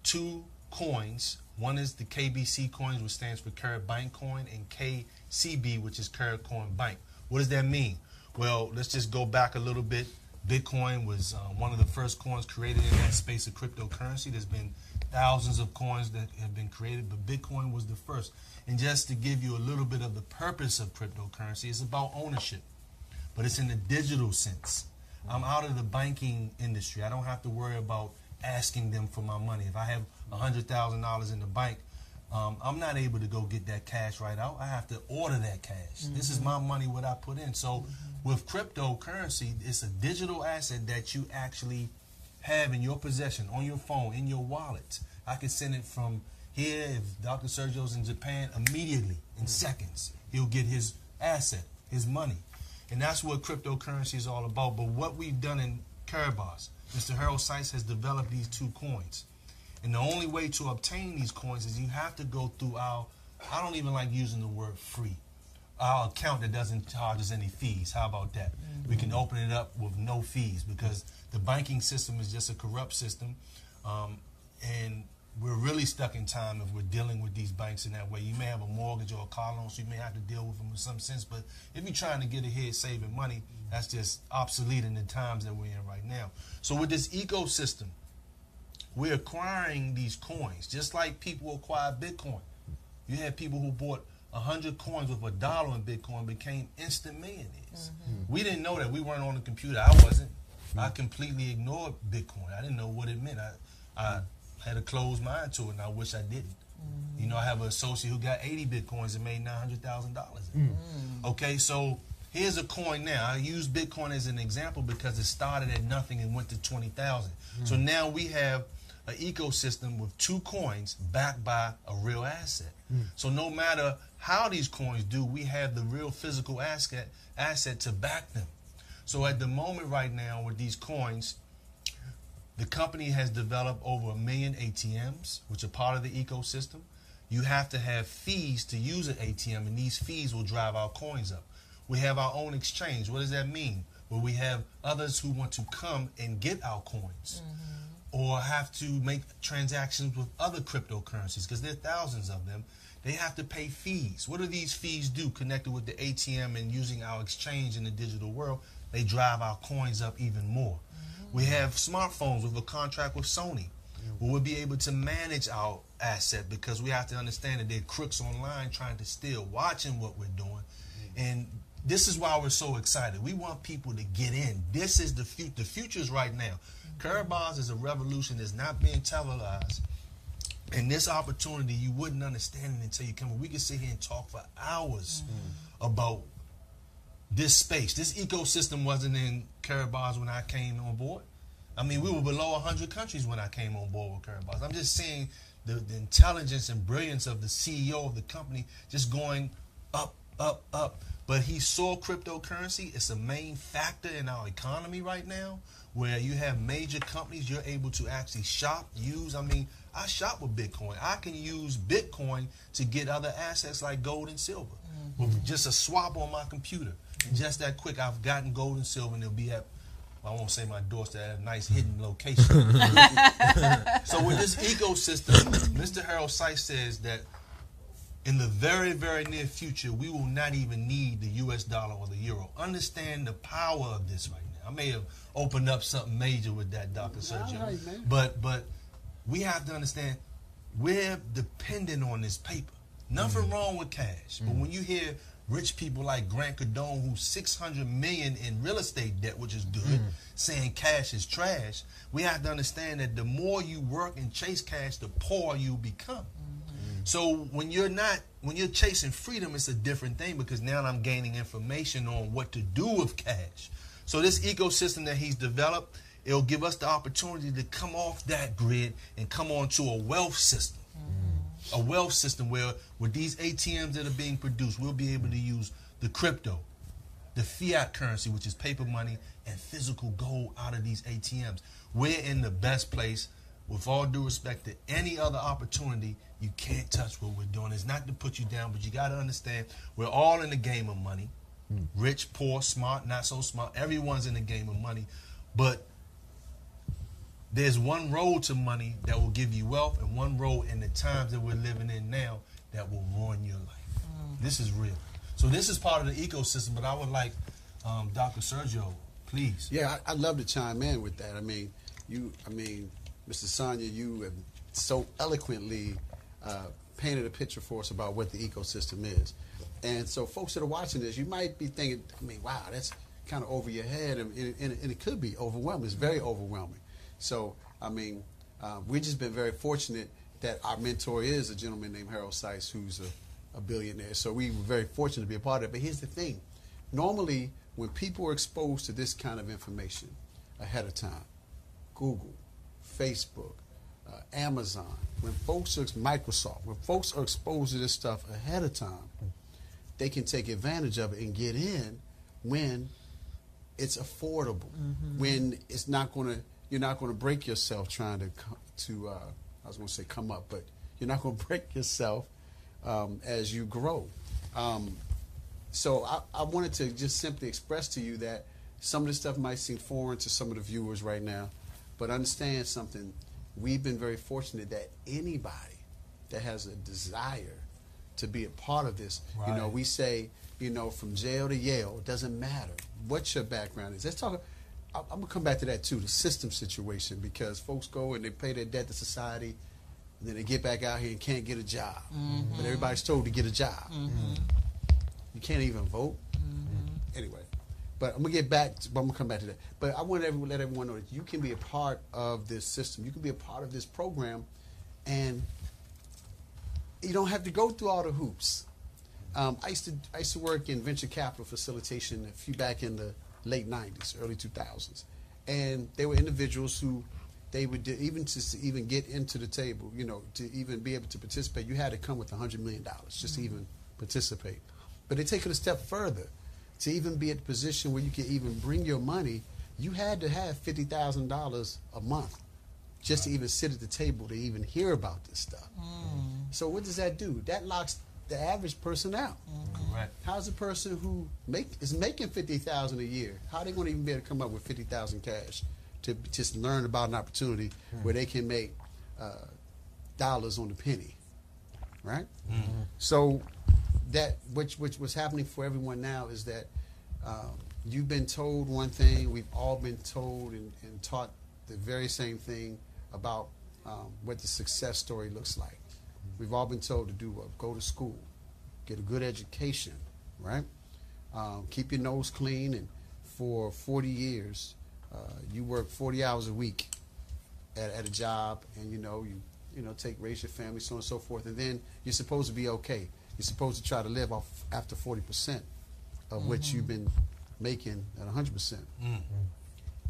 two coins. One is the KBC coins, which stands for Karat Bank Coin, and KCB, which is Karat Coin Bank. What does that mean? Well, let's just go back a little bit. Bitcoin was one of the first coins created in that space of cryptocurrency. There's been thousands of coins that have been created, but Bitcoin was the first. And just to give you a little bit of the purpose of cryptocurrency, it's about ownership, but it's in the digital sense. I'm out of the banking industry. I don't have to worry about asking them for my money. If I have $100,000 in the bank, I'm not able to go get that cash right out. I have to order that cash. This is my money, what I put in. So with cryptocurrency, it's a digital asset that you actually have in your possession, on your phone, in your wallet. I can send it from here. If Dr. Sergio's in Japan, immediately, in seconds, he'll get his asset, his money. And that's what cryptocurrency is all about. But what we've done in Karatbars, Mr. Harold Seiss has developed these two coins. And the only way to obtain these coins is you have to go through our, I don't even like using the word free, our account that doesn't charge us any fees. How about that? We can open it up with no fees, because the banking system is just a corrupt system. And we're really stuck in time if we're dealing with these banks in that way. You may have a mortgage or a car loan, so you may have to deal with them in some sense. But if you're trying to get ahead saving money, that's just obsolete in the times that we're in right now. So with this ecosystem, we're acquiring these coins, just like people acquire Bitcoin. You had people who bought 100 coins with $1 in Bitcoin, became instant millionaires. We didn't know that. We weren't on the computer. I wasn't. I completely ignored Bitcoin. I didn't know what it meant. I had a closed mind to it, and I wish I didn't. You know, I have an associate who got 80 Bitcoins and made $900,000. Okay, so here's a coin now. I use Bitcoin as an example because it started at nothing and went to 20,000. So now we have an ecosystem with 2 coins backed by a real asset. So no matter how these coins do, we have the real physical asset to back them. So at the moment right now with these coins, the company has developed over 1 million ATMs, which are part of the ecosystem. You have to have fees to use an ATM, and these fees will drive our coins up. We have our own exchange. What does that mean? Well, we have others who want to come and get our coins or have to make transactions with other cryptocurrencies because there are thousands of them. They have to pay fees. What do these fees do connected with the ATM and using our exchange in the digital world? They drive our coins up even more. We have smartphones with a contract with Sony. We'll be able to manage our asset because we have to understand that there are crooks online trying to steal, watching what we're doing. And this is why we're so excited. We want people to get in. This is the future. The future is right now. Karatbars is a revolution that's not being televised. And this opportunity, you wouldn't understand it until you come in. We could sit here and talk for hours about this space. This ecosystem wasn't in Karatbars when I came on board. I mean, we were below 100 countries when I came on board with Karatbars. I'm just seeing the intelligence and brilliance of the CEO of the company just going up, up, up. But he saw cryptocurrency. It's a main factor in our economy right now where you have major companies you're able to actually shop, use. I mean, I shop with Bitcoin. I can use Bitcoin to get other assets like gold and silver with just a swap on my computer. And just that quick, I've gotten gold and silver, and they'll be at, I won't say my doorstep, at a nice hidden location. So with this ecosystem, Mr. Harold Sykes says that in the very, very near future, we will not even need the US dollar or the euro. Understand the power of this right now. I may have opened up something major with that, Dr. Sergio. Right, but we have to understand we're dependent on this paper. Nothing wrong with cash. But when you hear rich people like Grant Cardone, who's $600 million in real estate debt, which is good, saying cash is trash, we have to understand that the more you work and chase cash, the poorer you become. So when you're chasing freedom, it's a different thing because now I'm gaining information on what to do with cash. So this ecosystem that he's developed, it'll give us the opportunity to come off that grid and come onto a wealth system. A wealth system where with these ATMs that are being produced, we'll be able to use the crypto, the fiat currency, which is paper money, and physical gold out of these ATMs. We're in the best place. With all due respect to any other opportunity, you can't touch what we're doing. It's not to put you down, but you got to understand we're all in the game of money. Rich, poor, smart, not so smart. Everyone's in the game of money. But there's one road to money that will give you wealth and one road in the times that we're living in now that will ruin your life. This is real. So this is part of the ecosystem, but I would like Dr. Sergio, please. Yeah, I'd love to chime in with that. Mr. Sonia, you have so eloquently painted a picture for us about what the ecosystem is. And so folks that are watching this, you might be thinking, wow, that's kind of over your head, and it could be overwhelming. It's very overwhelming. So, we've just been very fortunate that our mentor is a gentleman named Harold Sykes, who's a billionaire. So we were very fortunate to be a part of it. But here's the thing. Normally, when people are exposed to this kind of information ahead of time, Google, Facebook, Amazon, Microsoft, when folks are exposed to this stuff ahead of time, they can take advantage of it and get in when it's affordable, when it's not going to, you're not going to break yourself trying to I was going to say come up, but you're not going to break yourself as you grow. So I wanted to just simply express to you that some of this stuff might seem foreign to some of the viewers right now, but understand something. We've been very fortunate that anybody that has a desire to be a part of this, Right. We say, from jail to Yale, it doesn't matter what your background is. Let's talk. I'm going to come back to that too, the system situation, because folks go and they pay their debt to society, and then they get back out here and can't get a job. But everybody's told to get a job. You can't even vote. Anyway, but I'm going to come back to that. But I want to let everyone know that you can be a part of this system. You can be a part of this program, and you don't have to go through all the hoops. I used to work in venture capital facilitation back in the late 90s, early 2000s, and there were individuals who they would even get into the table, to even be able to participate, you had to come with $100 million just to even participate. But they take it a step further. To even be at the position where you can even bring your money, you had to have $50,000 a month just to even sit at the table to even hear about this stuff. So what does that do? That locks the average person out. Correct. How's a person who is making $50,000 a year? How are they going to even be able to come up with $50,000 cash to just learn about an opportunity where they can make dollars on the penny, right? So that what's happening for everyone now is that you've been told one thing, we've all been told and taught the very same thing about what the success story looks like. We've all been told to do what? Go to school, get a good education, right? Keep your nose clean, and for 40 years, you work 40 hours a week at a job, and you raise your family, so on and so forth, and then you're supposed to be okay. You're supposed to try to live off after 40% of what you've been making at 100%.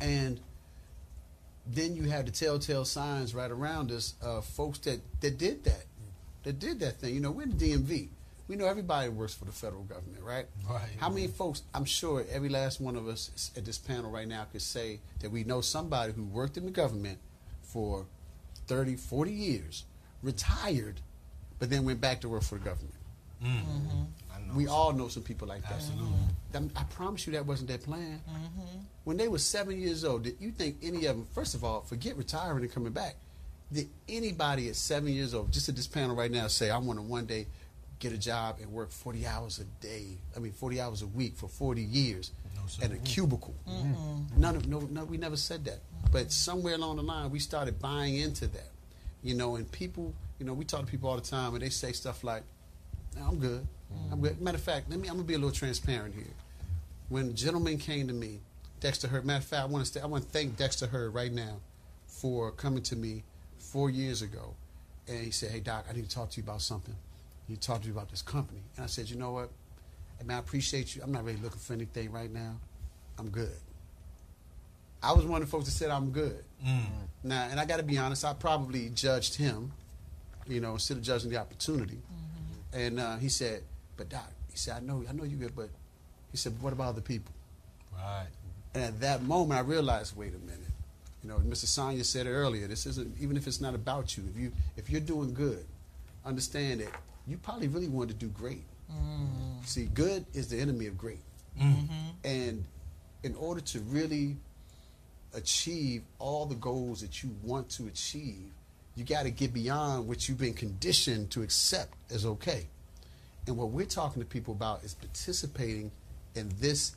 And then you have the telltale signs right around us of folks that did that thing. We're in the DMV. We know everybody works for the federal government, right? How many folks, I'm sure every last one of us at this panel right now could say that we know somebody who worked in the government for 30, 40 years, retired, but then went back to work for the government. We all know some people like that. Absolutely. I promise you that wasn't their plan. When they were 7 years old, did you think any of them, first of all, forget retiring and coming back, did anybody at 7 years old, just at this panel right now, say, I want to one day get a job and work 40 hours a day, 40 hours a week for 40 years at a cubicle? No, we never said that. But somewhere along the line, we started buying into that. And people, we talk to people all the time, and they say stuff like, I'm good. I'm good. Matter of fact, I'm going to be a little transparent here. When a gentleman came to me, Dexter Hurd, matter of fact, I want to thank Dexter Hurd right now for coming to me 4 years ago. And he said, hey, Doc, I need to talk to you about something. He talked to you about this company. And I said, you know what? I appreciate you. I'm not really looking for anything right now. I'm good. I was one of the folks that said I'm good. Now, and I got to be honest, I probably judged him, instead of judging the opportunity. And he said, but Doc, he said, I know you're good, but he said, but what about other people? Right. And at that moment, I realized, wait a minute. Mr. Sonia said it earlier. This isn't, even if it's not about you. If you're doing good, understand that you probably really want to do great. See, good is the enemy of great. And in order to really achieve all the goals that you want to achieve, you got to get beyond what you've been conditioned to accept as okay. And what we're talking to people about is participating in this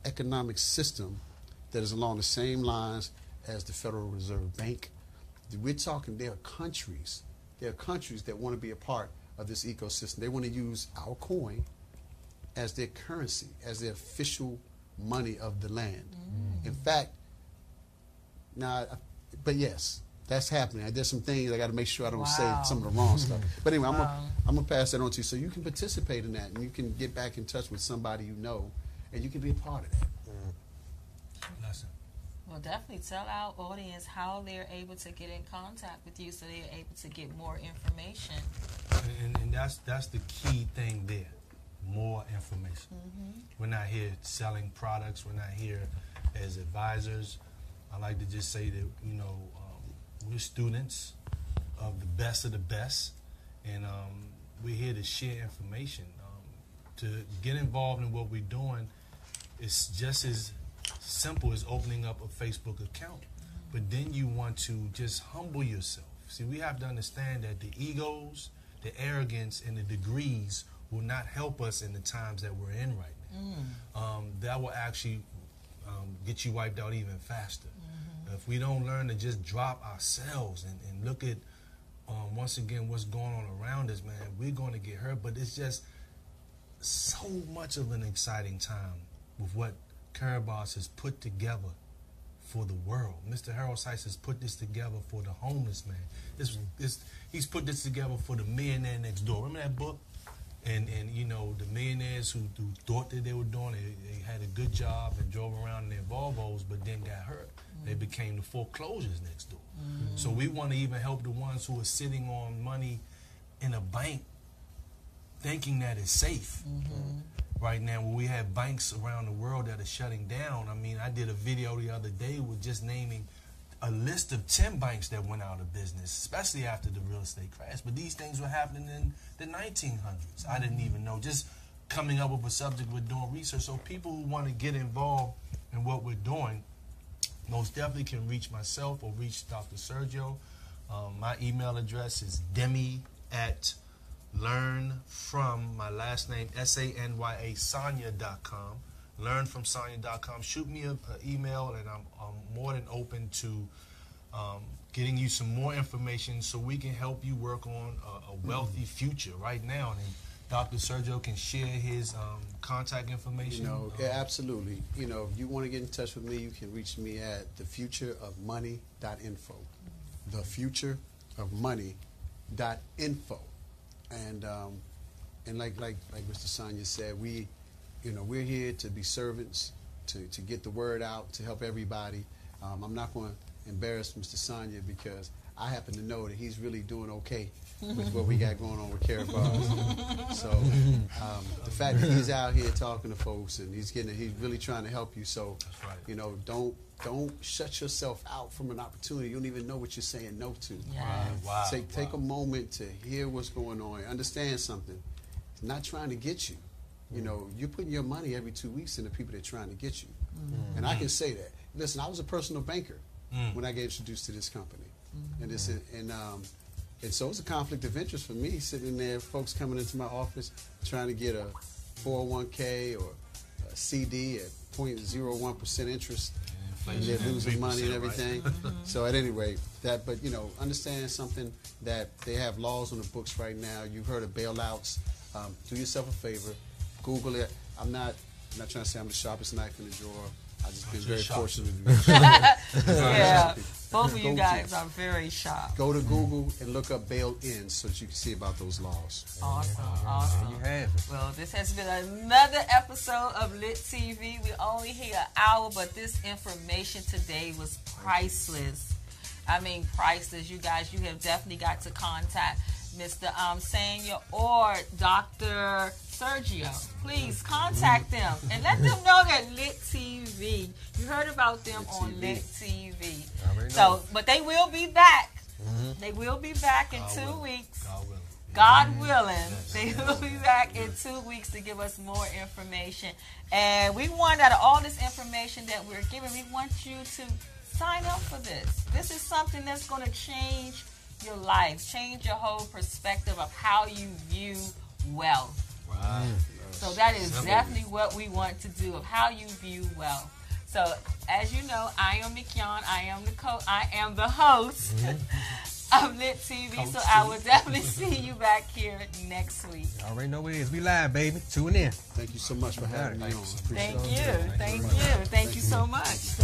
economic system that is along the same lines as the Federal Reserve Bank. We're talking, there are countries that want to be a part of this ecosystem. They want to use our coin as their currency, as their official money of the land. In fact, but yes, that's happening. There's some things I got to make sure I don't say some of the wrong stuff. But anyway, I'm gonna pass that on to you so you can participate in that, and you can get back in touch with somebody you know, and you can be a part of that. Well, definitely tell our audience how they're able to get in contact with you so they're able to get more information. And that's the key thing there, more information. We're not here selling products. We're not here as advisors. I like to just say that, we're students of the best, and we're here to share information. To get involved in what we're doing is just as simple as opening up a Facebook account. But then you want to just humble yourself. See, we have to understand that the egos, the arrogance, and the degrees will not help us in the times that we're in right now. That will actually get you wiped out even faster. If we don't learn to just drop ourselves and look at, once again, what's going on around us, man, we're going to get hurt. But it's just so much of an exciting time with what Kairabas has put together for the world. Mr. Harold Sykes has put this together for the homeless man. He's put this together for the millionaire next door. Remember that book? And you know, the millionaires who thought that they were doing it, they had a good job and drove around in their Volvos, but then got hurt. They became the foreclosures next door. So we want to even help the ones who are sitting on money in a bank thinking that it's safe. Right now, when we have banks around the world that are shutting down, I mean, I did a video the other day with just naming a list of 10 banks that went out of business, especially after the real estate crash. But these things were happening in the 1900s. I didn't even know. Just coming up with a subject, we're doing research. So people who want to get involved in what we're doing, most definitely can reach myself or reach Dr. Sergio. My email address is demi@learnfrom, my last name, SANYA, Sonya.com. Learnfromsonya.com. Shoot me an email, and I'm more than open to getting you some more information so we can help you work on a wealthy future right now. And Dr. Sergio can share his contact information. You know, yeah, absolutely. You know, if you want to get in touch with me, you can reach me at thefutureofmoney.info. Thefutureofmoney.info. And like Mr. Sonya said, we're here to be servants, to get the word out, to help everybody. I'm not going to embarrass Mr. Sonya because I happen to know that he's really doing okay with what we got going on with Karatbars. So the fact that he's out here talking to folks and he's really trying to help you. So you know, don't shut yourself out from an opportunity. You don't even know what you're saying no to. Take a moment to hear what's going on. Understand something. It's not trying to get you. You know, you're putting your money every 2 weeks in the people that are trying to get you. And I can say that. Listen, I was a personal banker when I got introduced to this company. And so it's a conflict of interest for me sitting there, folks coming into my office trying to get a 401k or a CD at 0.01% interest. And they're losing money and everything. So at any rate, but you know, understand something that they have laws on the books right now. You've heard of bailouts. Do yourself a favor. Google it. I'm not trying to say I'm the sharpest knife in the drawer. I've just been very fortunate. Yeah, both of you guys are very sharp. Go to Google and look up bail-ins so that you can see about those laws. Awesome. You have it. Well, this has been another episode of Lit TV. We only here an hour, but this information today was priceless. I mean, priceless. You guys, you have definitely got to contact Mr. Sonya or Dr. Sergio. Please contact them and let them know that Lit TV. You heard about them on Lit TV. So, but they will be back. They will be back in 2 weeks. God willing. They will be back in 2 weeks to give us more information. And we want, out of all this information that we're giving, we want you to sign up for this. This is something that's going to change your life, change your whole perspective of how you view wealth. So that is definitely what we want to do, of how you view wealth. So as you know, I am Mikyon. I am the host of Lit TV. So I will definitely see you back here next week. I already know what it is. We live, baby. Tune in. Thank you so much for having me on. Thank you so much.